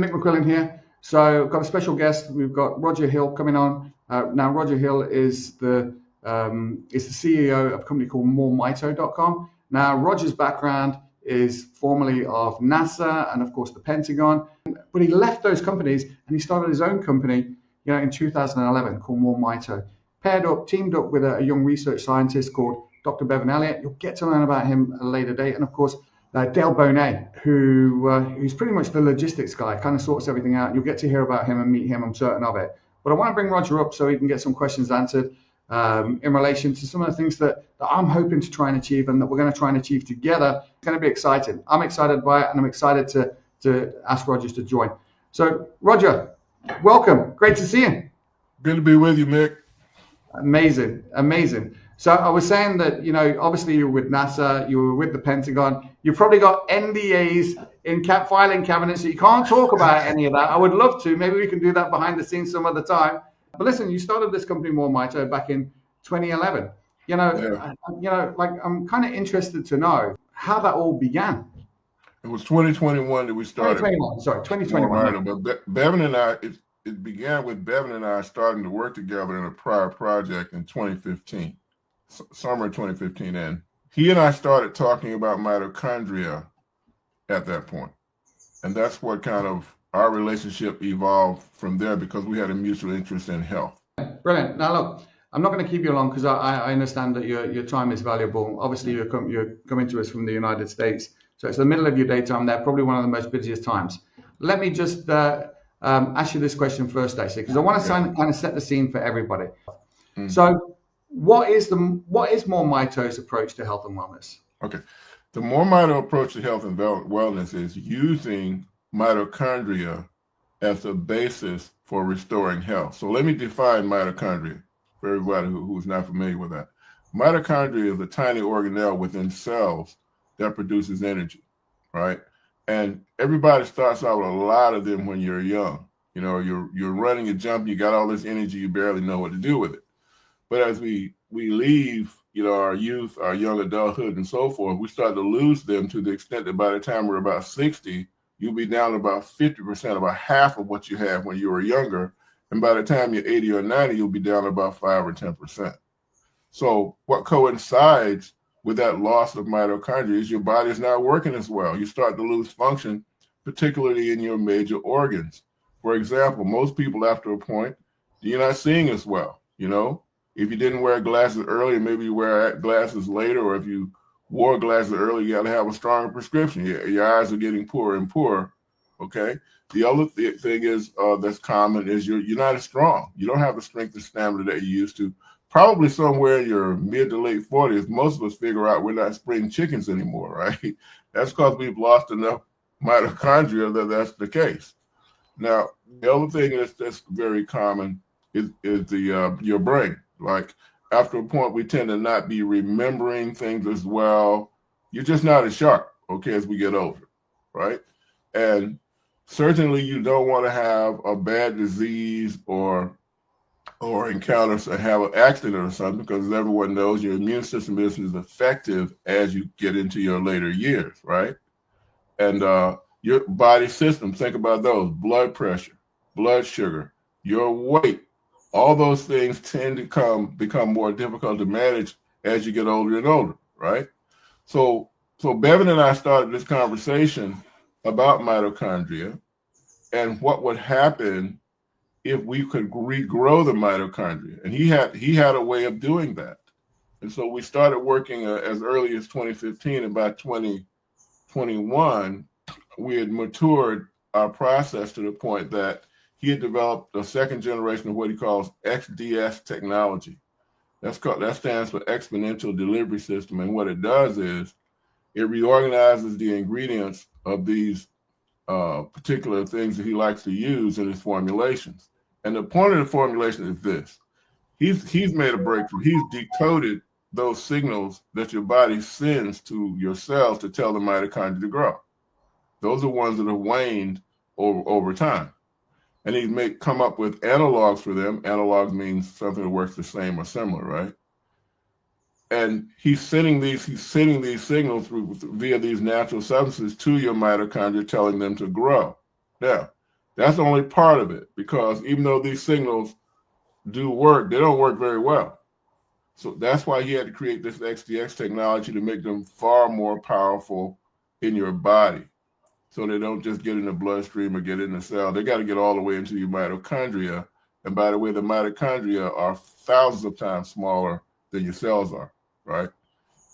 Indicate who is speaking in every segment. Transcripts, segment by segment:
Speaker 1: Mick McQuillan here. So I've got a special guest. We've got Rodger Hill coming on. Now Rodger Hill is the CEO of a company called MoreMito.com. Now Rodger's background is formerly of NASA and of course the Pentagon, but he left those companies and he started his own company, in 2011 called MoreMito. Teamed up with a young research scientist called Dr. Bevan Elliott. You'll get to learn about him at a later date, and of course Dale Bonet, who's pretty much the logistics guy, kind of sorts everything out. You'll get to hear about him and meet him, I'm certain of it. But I want to bring Rodger up so he can get some questions answered in relation to some of the things that I'm hoping to try and achieve and that we're going to try and achieve together. It's going to be exciting. I'm excited by it, and I'm excited to ask Rodger to join. So, Rodger, welcome. Great to see you.
Speaker 2: Good to be with you, Mick.
Speaker 1: Amazing. So I was saying that, obviously you were with NASA, you were with the Pentagon. You've probably got NDAs in filing cabinets, so you can't talk about any of that. I would love to. Maybe we can do that behind the scenes some other time. But listen, you started this company, MoreMito, back in 2011. I'm kind of interested to know how that all began.
Speaker 2: It was 2021 that we started.
Speaker 1: 2021.
Speaker 2: But Bevan and I, it began with Bevan and I starting to work together in a prior project in 2015. Summer of 2015, and he and I started talking about mitochondria at that point, and that's what kind of our relationship evolved from there because we had a mutual interest in health.
Speaker 1: Brilliant. Now look, I'm not going to keep you long because I understand that your time is valuable. Obviously, you're coming to us from the United States, so it's the middle of your daytime. They're probably one of the most busiest times. Let me just ask you this question first, actually, because I want to kind of set the scene for everybody. So, what is MoreMito's approach to health and wellness?
Speaker 2: Okay. The MoreMito approach to health and wellness is using mitochondria as a basis for restoring health. So let me define mitochondria for everybody who's not familiar with that. Mitochondria is a tiny organelle within cells that produces energy, right? And everybody starts out with a lot of them when you're young. You're running and jumping, you got all this energy, you barely know what to do with it. But as we leave, our youth, our young adulthood, and so forth, we start to lose them to the extent that by the time we're about 60, you'll be down to about 50%, about half of what you had when you were younger. And by the time you're 80 or 90, you'll be down to about 5 or 10%. So what coincides with that loss of mitochondria is your body is not working as well. You start to lose function, particularly in your major organs. For example, most people after a point, you're not seeing as well, If you didn't wear glasses earlier, maybe you wear glasses later, or if you wore glasses earlier, you got to have a stronger prescription. Your eyes are getting poorer and poorer, okay? The other thing is that's common is you're not as strong. You don't have the strength and stamina that you used to. Probably somewhere in your mid to late 40s, most of us figure out we're not spring chickens anymore, right? That's because we've lost enough mitochondria that's the case. Now, the other thing that's very common is your brain. Like after a point, we tend to not be remembering things as well. You're just not as sharp, okay, as we get older, right? And certainly you don't want to have a bad disease or encounter have an accident or something, because as everyone knows, your immune system isn't as effective as you get into your later years, right? And your body system, think about those: blood pressure, blood sugar, your weight. All those things tend to become more difficult to manage as you get older and older, right? So Bevan and I started this conversation about mitochondria and what would happen if we could regrow the mitochondria. And he had a way of doing that. And so we started working as early as 2015, and by 2021, we had matured our process to the point that he had developed a second generation of what he calls XDS technology. That stands for exponential delivery system. And what it does is it reorganizes the ingredients of these particular things that he likes to use in his formulations. And the point of the formulation is this: he's made a breakthrough. He's decoded those signals that your body sends to your cells to tell the mitochondria to grow. Those are ones that have waned over time. And he's come up with analogs for them. Analogs means something that works the same or similar, right? And he's sending these signals via these natural substances to your mitochondria, telling them to grow. Now, That's only part of it, because even though these signals do work, they don't work very well. So that's why he had to create this XDX technology to make them far more powerful in your body. So they don't just get in the bloodstream or get in the cell. They got to get all the way into your mitochondria. And by the way, the mitochondria are thousands of times smaller than your cells are, right?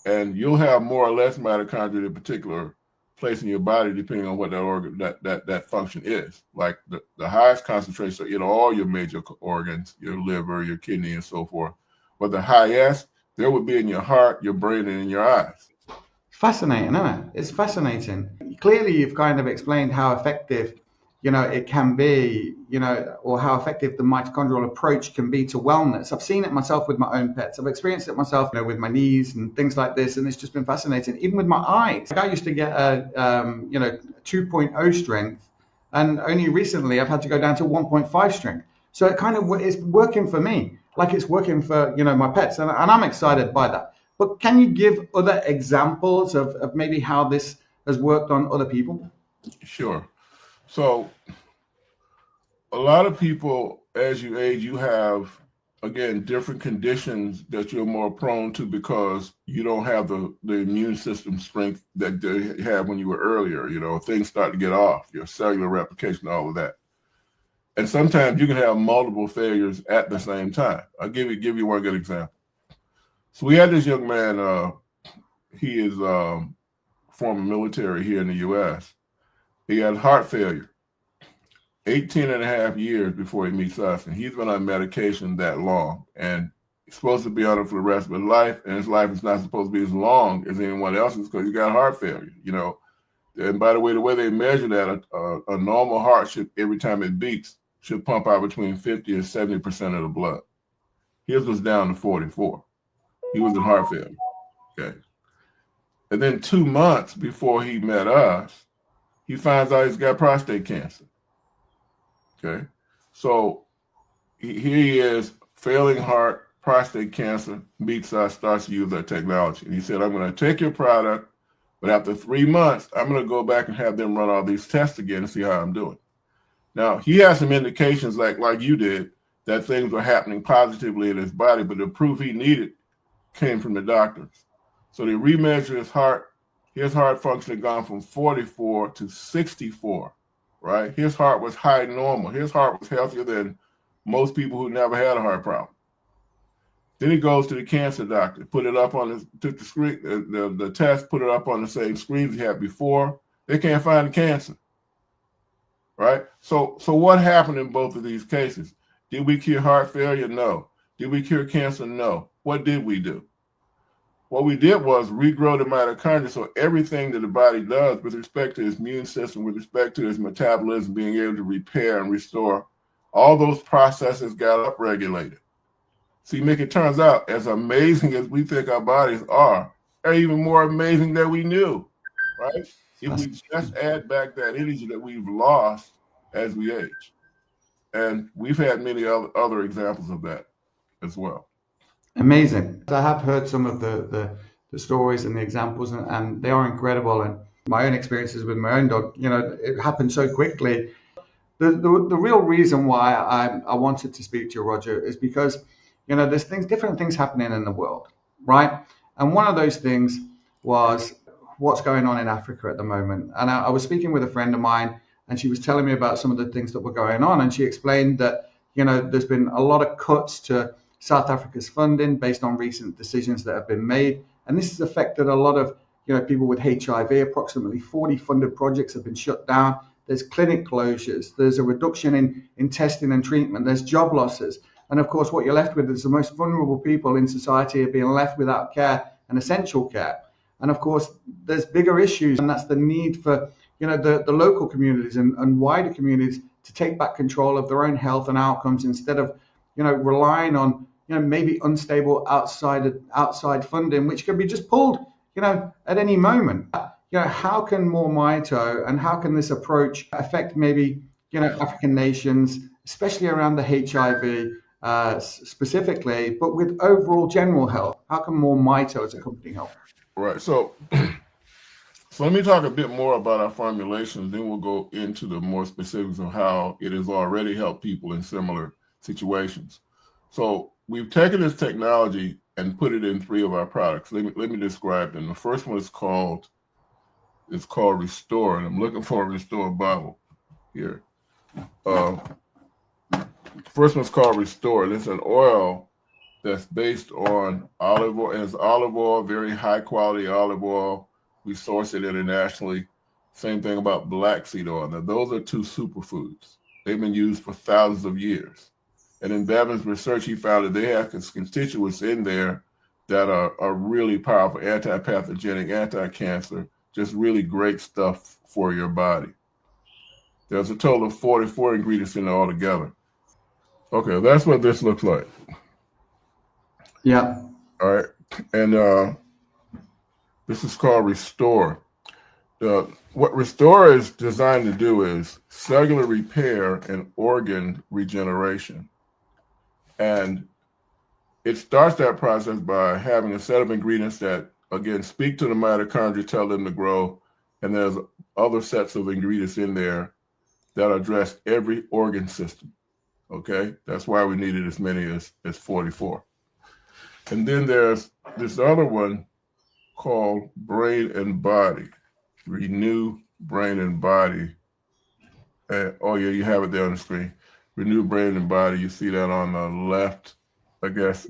Speaker 2: And you'll have more or less mitochondria in a particular place in your body, depending on what that organ, that function is. Like the highest concentration are in all your major organs, your liver, your kidney, and so forth. But the highest, there would be in your heart, your brain, and in your eyes.
Speaker 1: Fascinating, isn't it? It's fascinating. Clearly, you've kind of explained how effective, it can be, or how effective the mitochondrial approach can be to wellness. I've seen it myself with my own pets. I've experienced it myself, with my knees and things like this, and it's just been fascinating. Even with my eyes, like I used to get a, 2.0 strength, and only recently I've had to go down to 1.5 strength. So it kind of is working for me, like it's working for, my pets, and I'm excited by that. But can you give other examples of maybe how this has worked on other people?
Speaker 2: Sure. So a lot of people, as you age, you have, again, different conditions that you're more prone to because you don't have the immune system strength that they had when you were earlier. Things start to get off, your cellular replication, all of that. And sometimes you can have multiple failures at the same time. I'll give you one good example. So we had this young man, he is former military here in the U.S. He had heart failure 18 and a half years before he meets us. And he's been on medication that long. And he's supposed to be on it for the rest of his life. And his life is not supposed to be as long as anyone else's because he got heart failure, And by the way they measure that, a normal heart should, every time it beats, should pump out between 50 and 70% of the blood. His was down to 44. He was in heart failure. Okay. And then 2 months before he met us, he finds out he's got prostate cancer. Okay. So here he is, failing heart, prostate cancer, meets us, starts to use our technology. And he said, I'm going to take your product, but after 3 months, I'm going to go back and have them run all these tests again and see how I'm doing. Now, he has some indications like you did that things were happening positively in his body, but the proof he needed came from the doctors. So they remeasured his heart. His heart function had gone from 44 to 64, right? His heart was high normal. His heart was healthier than most people who never had a heart problem. Then he goes to the cancer doctor, put it up on took the screen, the test, put it up on the same screens he had before. They can't find the cancer, right? So what happened in both of these cases? Did we cure heart failure? No. Did we cure cancer? No. What did we do? What we did was regrow the mitochondria, so everything that the body does with respect to its immune system, with respect to its metabolism, being able to repair and restore, all those processes got upregulated. See, Mick, it turns out, as amazing as we think our bodies are, they're even more amazing than we knew, right? If we just add back that energy that we've lost as we age. And we've had many other examples of that as well.
Speaker 1: Amazing. I have heard some of the stories and the examples, and they are incredible. And my own experiences with my own dog, it happened so quickly. The real reason why I wanted to speak to you, Rodger, is because, there's different things happening in the world, right? And one of those things was what's going on in Africa at the moment. And I was speaking with a friend of mine, and she was telling me about some of the things that were going on. And she explained that, there's been a lot of cuts to South Africa's funding based on recent decisions that have been made. And this has affected a lot of, people with HIV. Approximately 40 funded projects have been shut down. There's clinic closures. There's a reduction in testing and treatment. There's job losses. And of course, what you're left with is the most vulnerable people in society are being left without care and essential care. And of course, there's bigger issues, and that's the need for, the local communities and wider communities to take back control of their own health and outcomes instead of, relying on, maybe unstable outside funding, which can be just pulled, at any moment. How can MoreMito and how can this approach affect maybe, African nations, especially around the HIV specifically, but with overall general health? How can MoreMito as a company help?
Speaker 2: Right. So So let me talk a bit more about our formulations, then we'll go into the more specifics of how it has already helped people in similar situations. So we've taken this technology and put it in 3 of our products. Let me describe them. The first one is called Restore, and I'm looking for a Restore bottle here. First one's called Restore. It's an oil that's based on olive oil. It's olive oil, very high quality olive oil. We source it internationally. Same thing about black seed oil. Now, those are 2 superfoods. They've been used for thousands of years. And in Bevan's research, he found that they have constituents in there that are really powerful, anti-pathogenic, anti-cancer, just really great stuff for your body. There's a total of 44 ingredients in there altogether. Okay, that's what this looks like.
Speaker 1: Yeah.
Speaker 2: All right. And this is called Restore. What Restore is designed to do is cellular repair and organ regeneration. And it starts that process by having a set of ingredients that, again, speak to the mitochondria, tell them to grow. And there's other sets of ingredients in there that address every organ system. Okay? That's why we needed as many as 44. And then there's this other one called Brain and Body. Renew Brain and Body. Oh, yeah, you have it there on the screen. Renew Brain and Body. You see that on the left, I guess.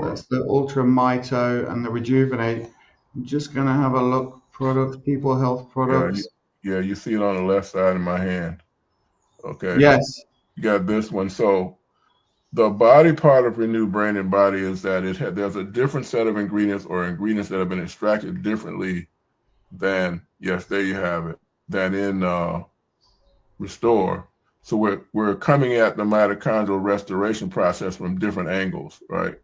Speaker 1: That's the MoreMito and the Rejuvenate. I'm just going to have a look. Products, people health products.
Speaker 2: Yeah, you see it on the left side of my hand. Okay.
Speaker 1: Yes.
Speaker 2: You got this one. So the body part of Renew Brain and Body is that there's a different set of ingredients or ingredients that have been extracted differently than, yes, there you have it, than in Restore. So we're coming at the mitochondrial restoration process from different angles, right?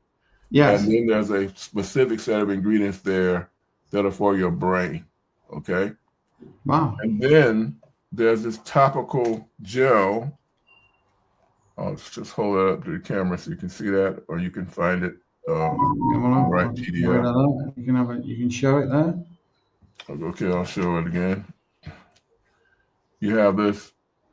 Speaker 1: Yes.
Speaker 2: And then there's a specific set of ingredients there that are for your brain, okay?
Speaker 1: Wow.
Speaker 2: And then there's this topical gel. I'll just hold it up to the camera so you can see that, or you can find it right PDF.
Speaker 1: You can show it there.
Speaker 2: Okay, I'll show it again. You have this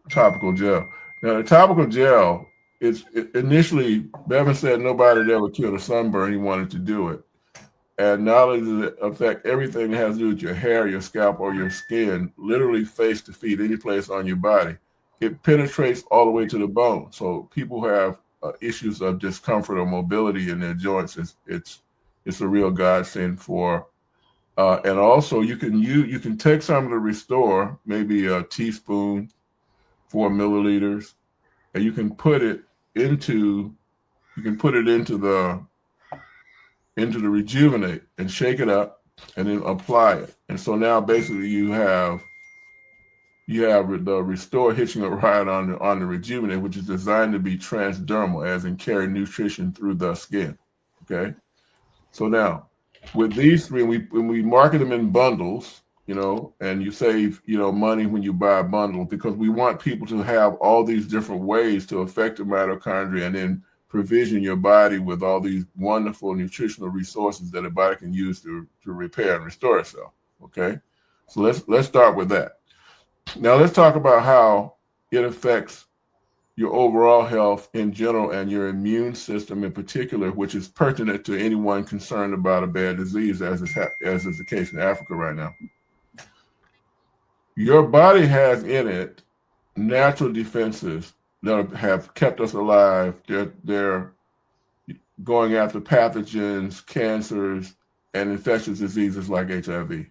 Speaker 2: topical gel. Now the topical gel, initially, Bevan said nobody had ever killed a sunburn. He wanted to do it. And not only does it affect everything that has to do with your hair, your scalp, or your skin, literally face to feet, any place on your body, it penetrates all the way to the bone. So people who have issues of discomfort or mobility in their joints, it's a real godsend for. And also, you can take some of the Restore, maybe a teaspoon, 4 milliliters, and you can put it into the Rejuvenate and shake it up, and then apply it. And so now basically you have the Restore hitching a ride on the Rejuvenate, which is designed to be transdermal, as in carry nutrition through the skin. Okay, so now with these 3, when we market them in bundles, and you save money when you buy a bundle, because we want people to have all these different ways to affect the mitochondria and then provision your body with all these wonderful nutritional resources that a body can use to repair and restore itself. Okay, so let's start with that. Now let's talk about how it affects your overall health in general and your immune system in particular, which is pertinent to anyone concerned about a bad disease, as is the case in Africa right now. Your body has in it natural defenses that have kept us alive. They're going after pathogens, cancers, and infectious diseases like HIV.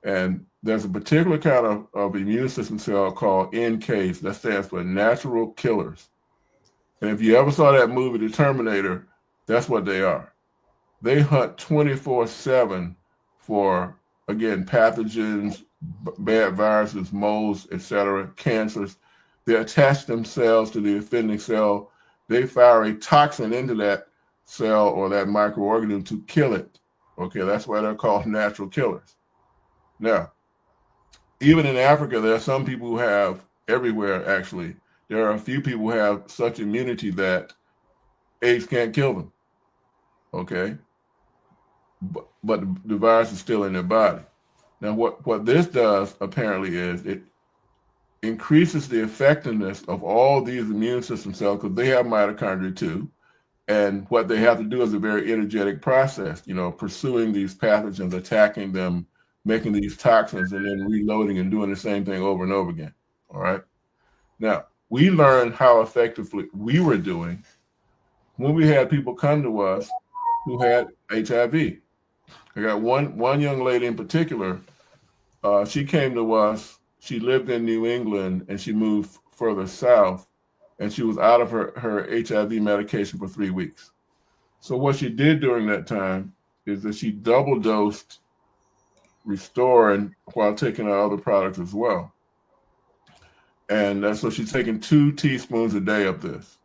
Speaker 2: And there's a particular kind of immune system cell called NKs that stands for natural killers. And if you ever saw that movie, The Terminator, that's what they are. They hunt 24/7 for, again, pathogens, bad viruses, molds, etc., cancers. They attach themselves to the offending cell. They fire a toxin into that cell or that microorganism to kill it. Okay, that's why they're called natural killers. Now, even in Africa, there are some people who have, everywhere actually, there are a few people who have such immunity that AIDS can't kill them. Okay? But the virus is still in their body. Now, what this does apparently is it increases the effectiveness of all these immune system cells, because they have mitochondria too. And what they have to do is a very energetic process, pursuing these pathogens, attacking them, making these toxins, and then reloading and doing the same thing over and over again. All right. Now, we learned how effectively we were doing when we had people come to us who had HIV. I got one young lady in particular. She came to us. She lived in New England and she moved further south, and she was out of her HIV medication for 3 weeks. So what she did during that time is that she double dosed Restore and while taking our other products as well. And so she's taking 2 teaspoons a day of this.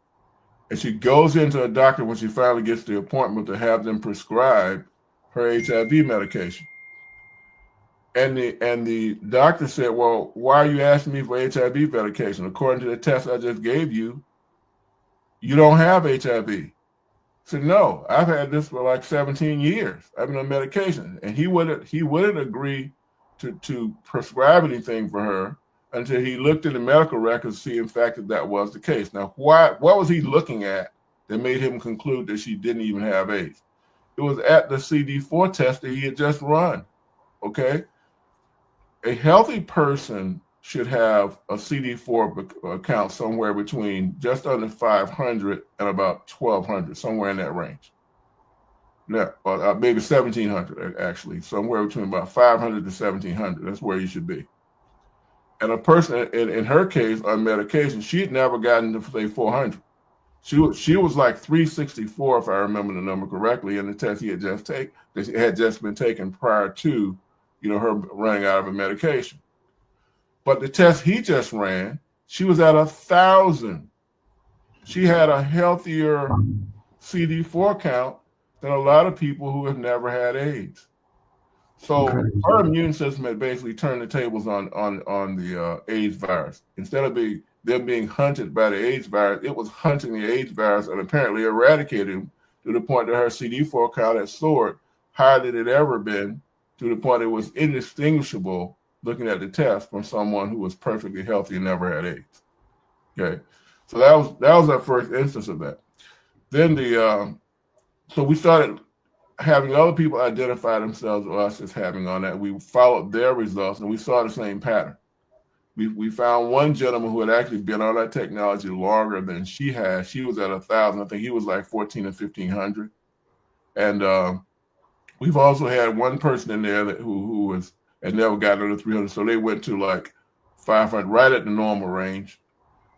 Speaker 2: And she goes into a doctor when she finally gets the appointment to have them prescribe her HIV medication. And the doctor said, well, why are you asking me for HIV medication? According to the test I just gave you, you don't have HIV. I said, no, I've had this for like 17 years. I've been on medication. And he wouldn't agree to prescribe anything for her until he looked at the medical records to see, in fact, that was the case. Now, what was he looking at that made him conclude that she didn't even have AIDS? It was at the CD4 test that he had just run, okay? A healthy person should have a CD4 count somewhere between just under 500 and about 1,200, somewhere in that range. Now, maybe 1,700, actually, somewhere between about 500 to 1,700. That's where you should be. And a person, in her case, on medication, she had never gotten to, say, 400. She was like 364, if I remember the number correctly, in the test he had just taken, that had just been taken prior to, her running out of a medication. But the test he just ran, she was at 1,000. She had a healthier CD4 count than a lot of people who have never had AIDS. So her immune system had basically turned the tables on the AIDS virus. Instead of them being hunted by the AIDS virus, it was hunting the AIDS virus and apparently eradicated him to the point that her CD4 count had soared higher than it had ever been, to the point it was indistinguishable looking at the test from someone who was perfectly healthy and never had AIDS. Okay, so that was our first instance of that. Then so we started having other people identify themselves or us as having on that. We followed their results and we saw the same pattern. We found one gentleman who had actually been on that technology longer than she had. She was at 1,000. I think he was like 1,400 or 1,500. And we've also had one person in there who had never gotten under 300. So they went to like 500, right at the normal range.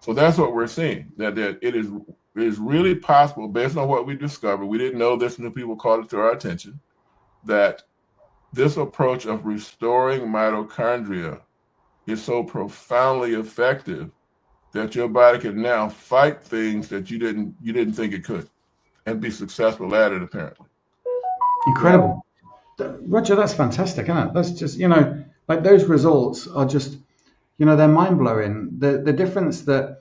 Speaker 2: So that's what we're seeing, that it is really possible, based on what we discovered. We didn't know this until people called it to our attention, that this approach of restoring mitochondria is so profoundly effective that your body can now fight things that you didn't think it could, and be successful at it, apparently.
Speaker 1: Incredible. Rodger, that's fantastic, isn't it? That's just, like those results are just, they're mind-blowing. The difference that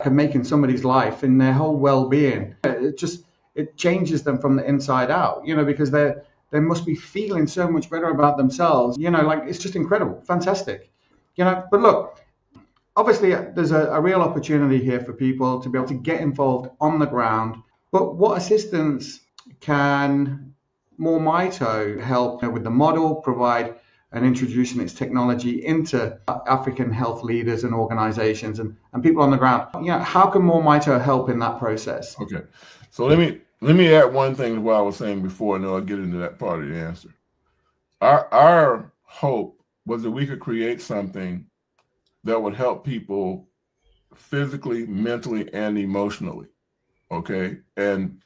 Speaker 1: can make in somebody's life, in their whole well-being, it changes them from the inside out, because they must be feeling so much better about themselves. It's just incredible, fantastic. But look, obviously there's a real opportunity here for people to be able to get involved on the ground. But what assistance can MoreMito help with the model, provide, and introducing its technology into African health leaders and organizations and people on the ground? How can MoreMito help in that process?
Speaker 2: Okay, so let me add one thing to what I was saying before, and then I'll get into that part of the answer. Our hope was that we could create something that would help people physically, mentally, and emotionally. Okay, and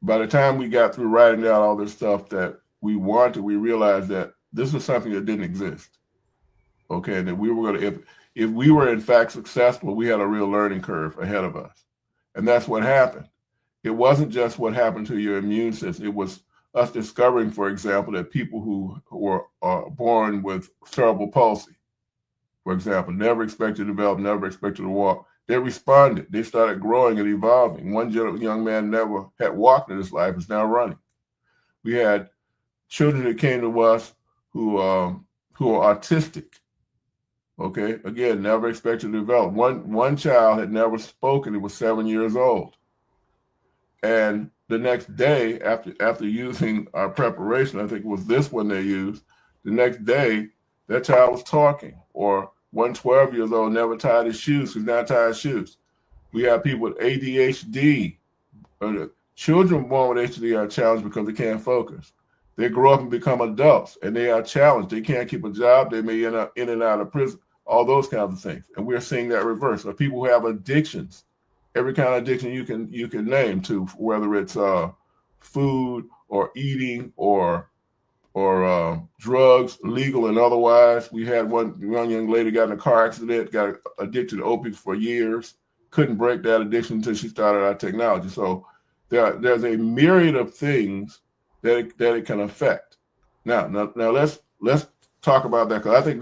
Speaker 2: by the time we got through writing down all this stuff that we wanted, we realized that this was something that didn't exist. Okay, and that we were going to, if we were in fact successful, we had a real learning curve ahead of us. And that's what happened. It wasn't just what happened to your immune system. It was us discovering, for example, that people who were born with cerebral palsy, for example, never expected to develop, never expected to walk, they responded. They started growing and evolving. One young man never had walked in his life is now running. We had children that came to us who who are autistic. Okay, again, never expected to develop. One child had never spoken. He was 7 years old, and the next day, after using our preparation, I think it was this one they used. The next day, that child was talking. Or one 12 years old never tied his shoes. He's not tied his shoes. We have people with ADHD. Children born with ADHD are challenged because they can't focus. They grow up and become adults, and they are challenged. They can't keep a job. They may end up in and out of prison. All those kinds of things, and we're seeing that reverse. So people who have addictions, every kind of addiction you can name, to whether it's food or eating or drugs, legal and otherwise. We had one young lady got in a car accident, got addicted to opiates for years, couldn't break that addiction until she started our technology. So there's a myriad of things that it can affect. Now let's talk about that, because I think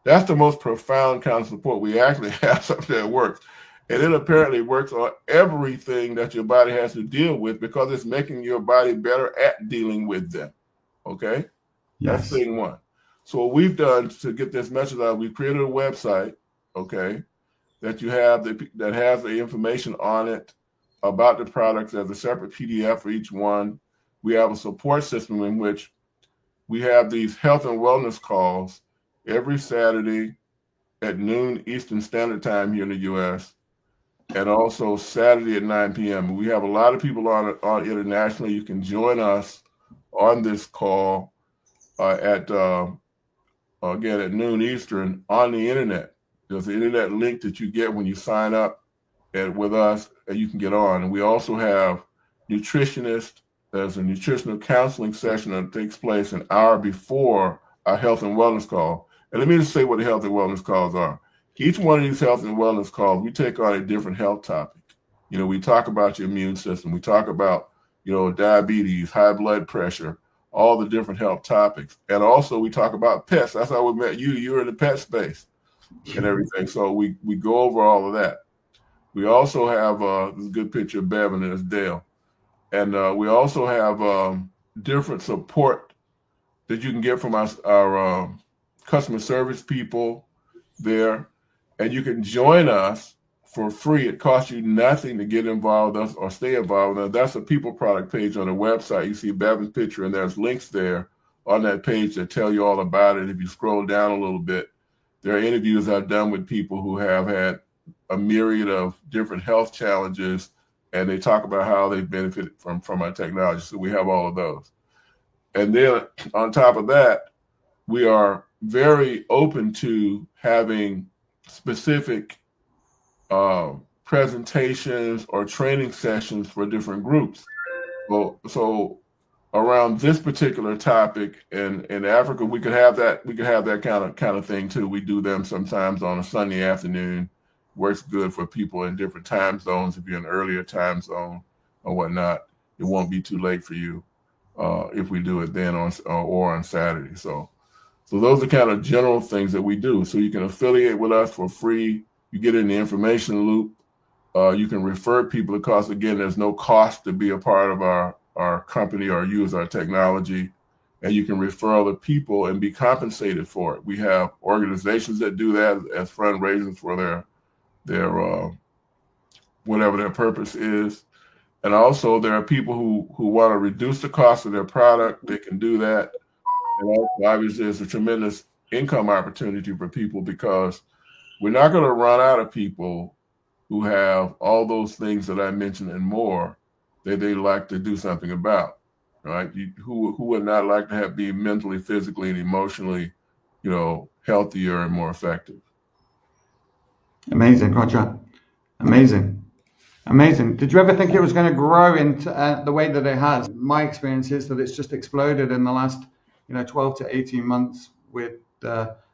Speaker 2: that's the most profound kind of support we actually have, something that works. And it apparently works on everything that your body has to deal with, because it's making your body better at dealing with them. Okay?
Speaker 1: Yes.
Speaker 2: That's thing one. So what we've done to get this message out, we've created a website, okay, that you have that has the information on it about the products as a separate PDF for each one. We have a support system in which we have these health and wellness calls every Saturday at noon Eastern Standard Time here in the U.S., and also Saturday at 9 p.m. We have a lot of people on internationally. You can join us on this call at noon Eastern on the internet. There's an internet link that you get when you sign up with us, and you can get on. And we also have nutritionists. There's a nutritional counseling session that takes place an hour before our health and wellness call. And let me just say what the health and wellness calls are. Each one of these health and wellness calls, we take on a different health topic. You know, we talk about your immune system. We talk about, diabetes, high blood pressure, all the different health topics. And also we talk about pets. That's how we met you. You're in the pet space and everything. So we go over all of that. We also have this good picture of Bevan and his Dale. And we also have different support that you can get from our customer service people there. And you can join us for free. It costs you nothing to get involved with us or stay involved with us. That's a people product page on the website. You see Bevan's picture, and there's links there on that page that tell you all about it. If you scroll down a little bit, there are interviews I've done with people who have had a myriad of different health challenges, and they talk about how they benefit from our technology. So we have all of those. And then on top of that, we are very open to having specific presentations or training sessions for different groups. So around this particular topic in Africa, we could have that kind of thing too. We do them sometimes on a Sunday afternoon. Works good for people in different time zones. If you're in an earlier time zone or whatnot, it won't be too late for you if we do it then or on Saturday. So those are kind of general things that we do. So you can affiliate with us for free. You get in the information loop. You can refer people, because again, there's no cost to be a part of our company or use our technology. And you can refer other people and be compensated for it. We have organizations that do that as fundraisers for their whatever their purpose is. And also there are people who want to reduce the cost of their product. They can do that. And also, obviously, there's a tremendous income opportunity for people, because we're not going to run out of people who have all those things that I mentioned and more that they like to do something about, right? Who would not like to be mentally, physically, and emotionally, healthier and more effective.
Speaker 1: Amazing, Rodger. Amazing. Did you ever think it was going to grow into the way that it has? My experience is that it's just exploded in the last 12 to 18 months with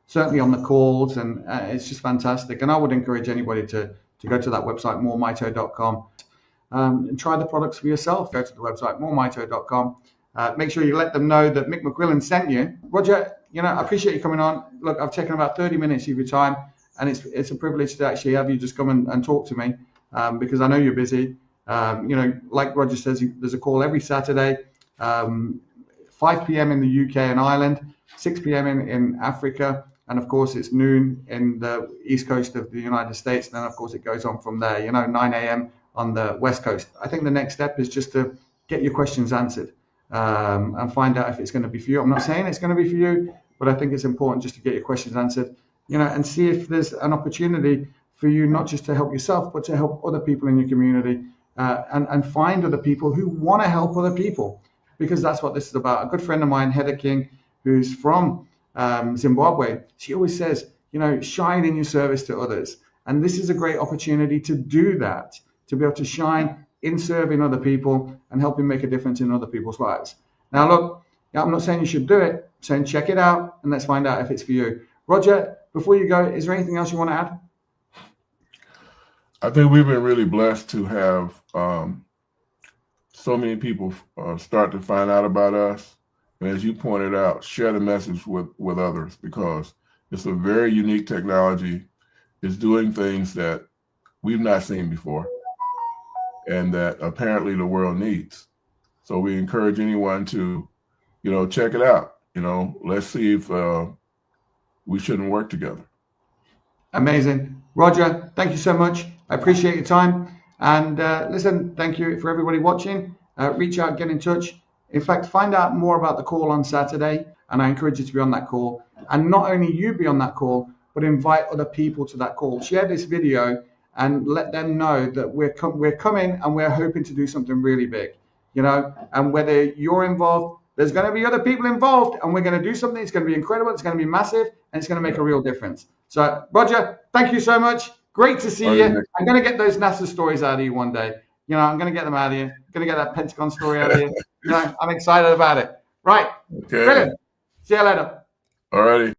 Speaker 1: certainly on the calls, and it's just fantastic. And I would encourage anybody to go to that website, MoreMito.com, and try the products for yourself. Go to the website, MoreMito.com. Make sure you let them know that Mick McQuillan sent you. Rodger, I appreciate you coming on. Look, I've taken about 30 minutes of your time, and it's a privilege to actually have you just come and talk to me, because I know you're busy. Like Rodger says, there's a call every Saturday, 5 p.m. in the UK and Ireland. 6 p.m. in Africa, and of course it's noon in the east coast of the United States. And then of course it goes on from there, 9 a.m. on the west coast. I think the next step is just to get your questions answered and find out if it's going to be for you. I'm not saying it's going to be for you, but I think it's important just to get your questions answered, and see if there's an opportunity for you not just to help yourself, but to help other people in your community, and find other people who want to help other people, because that's what this is about. A good friend of mine, Heather King, who's from Zimbabwe, she always says, shine in your service to others. And this is a great opportunity to do that, to be able to shine in serving other people and helping make a difference in other people's lives. Now, look, I'm not saying you should do it. I'm saying check it out and let's find out if it's for you. Rodger, before you go, is there anything else you want to add?
Speaker 2: I think we've been really blessed to have so many people start to find out about us. And as you pointed out, share the message with others, because it's a very unique technology. It's doing things that we've not seen before and that apparently the world needs. So we encourage anyone to, check it out. Let's see if we shouldn't work together.
Speaker 1: Amazing. Rodger, thank you so much. I appreciate your time. And listen, thank you for everybody watching. Reach out, get in touch. In fact, find out more about the call on Saturday, and I encourage you to be on that call. And not only you be on that call, but invite other people to that call. Share this video and let them know that we're coming and we're hoping to do something really big, and whether you're involved, there's going to be other people involved, and we're going to do something. It's going to be incredible. It's going to be massive, and it's going to make a real difference. So, Rodger, thank you so much. Great to see you. I'm going to get those NASA stories out of you one day. I'm going to get them out of you. I'm going to get that Pentagon story out of you. I'm excited about it. Right.
Speaker 2: Okay.
Speaker 1: Brilliant. See you later.
Speaker 2: All righty.